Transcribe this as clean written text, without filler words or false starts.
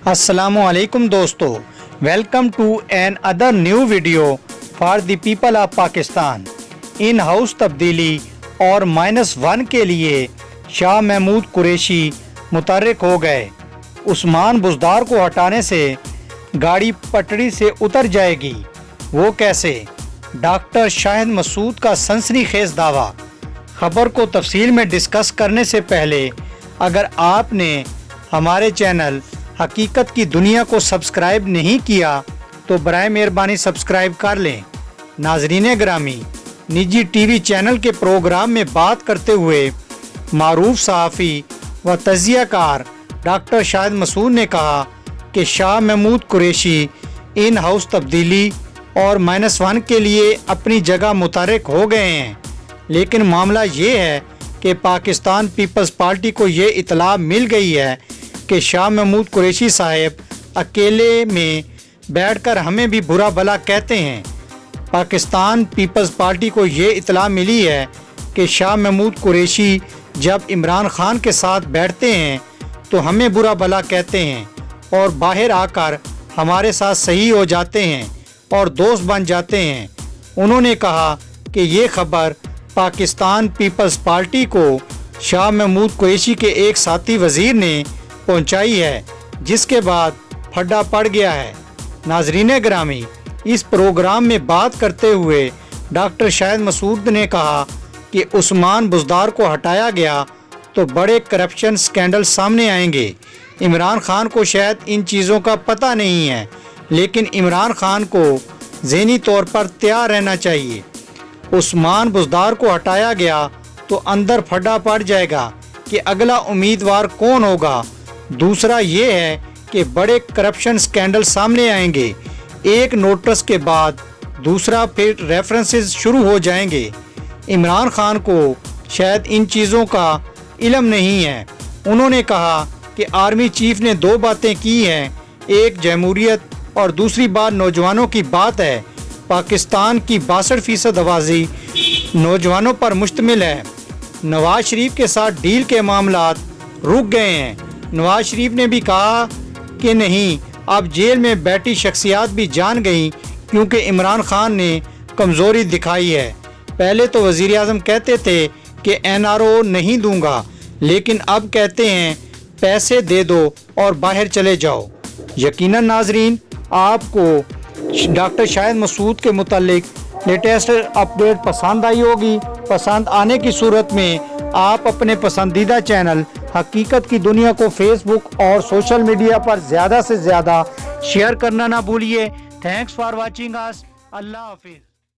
Assalamu alaikum dosto. Welcome to another new video for the people of Pakistan. In house तब्दीली और -1 के लिए शाह महमूद कुरैशी मुतहर्रिक हो गए। उस्मान बुज़दार को हटाने से गाड़ी पटरी से उतर जाएगी, वो कैसे? डॉक्टर शाहिद मसूद का सनसनीखेज दावा। खबर को तफसील में डिस्कस करने से पहले अगर आपने हमारे चैनल हकीकत की दुनिया को सब्सक्राइब नहीं किया तो बराए मेहरबानी सब्सक्राइब कर लें। नाज़रीन ग्रामी, निजी टीवी चैनल के प्रोग्राम में बात करते हुए मारूफ सहाफ़ी व तज़ियाकार डॉक्टर शाहिद मसूद ने कहा कि शाह महमूद कुरैशी इन हाउस तब्दीली और -1 के लिए अपनी जगह मुतहर्रिक हो गए हैं, लेकिन मामला ये है कि पाकिस्तान पीपल्स पार्टी को ये इतला मिल गई है कि शाह महमूद कुरैशी साहब अकेले में बैठकर हमें भी बुरा भला कहते हैं। पाकिस्तान पीपल्स पार्टी को ये इतला मिली है कि शाह महमूद कुरैशी जब इमरान खान के साथ बैठते हैं तो हमें बुरा भला कहते हैं और बाहर आकर हमारे साथ सही हो जाते हैं और दोस्त बन जाते हैं। उन्होंने कहा कि ये खबर पाकिस्तान पीपल्स पार्टी को शाह महमूद कुरैशी के एक साथी वज़ीर ने पहुंचाई है, जिसके बाद फड्डा पड़ गया है। नाज़रीन ग्रामी, इस प्रोग्राम में बात करते हुए डॉक्टर शाहिद मसूद ने कहा कि उस्मान बुज़दार को हटाया गया तो बड़े करप्शन स्कैंडल सामने आएंगे। इमरान खान को शायद इन चीज़ों का पता नहीं है, लेकिन इमरान खान को ज़हनी तौर पर तैयार रहना चाहिए। उस्मान बुज़दार को हटाया गया तो अंदर फड्डा पड़ जाएगा कि अगला उम्मीदवार कौन होगा। दूसरा ये है कि बड़े करप्शन स्कैंडल सामने आएंगे, एक नोटिस के बाद दूसरा, फिर रेफरेंसेस शुरू हो जाएंगे। इमरान खान को शायद इन चीज़ों का इल्म नहीं है। उन्होंने कहा कि आर्मी चीफ ने 2 बातें की हैं, एक जमहूरियत और दूसरी बात नौजवानों की बात है। पाकिस्तान की 62% आबादी नौजवानों पर मुश्तमिल है। नवाज शरीफ के साथ डील के मामलात रुक गए हैं। नवाज शरीफ ने भी कहा कि नहीं, अब जेल में बैठी शख्सियात भी जान गई क्योंकि इमरान खान ने कमज़ोरी दिखाई है। पहले तो वज़ीर आज़म कहते थे कि NRO नहीं दूंगा, लेकिन अब कहते हैं पैसे दे दो और बाहर चले जाओ। यकीनन नाजरीन, आपको डॉक्टर शाहिद मसूद के मुतालिक लेटेस्ट अपडेट पसंद आई होगी। पसंद आने की सूरत में आप अपने पसंदीदा चैनल हकीकत की दुनिया को फेसबुक और सोशल मीडिया पर ज़्यादा से ज़्यादा शेयर करना ना भूलिए। Thanks for watching us. अल्लाह हाफिज़।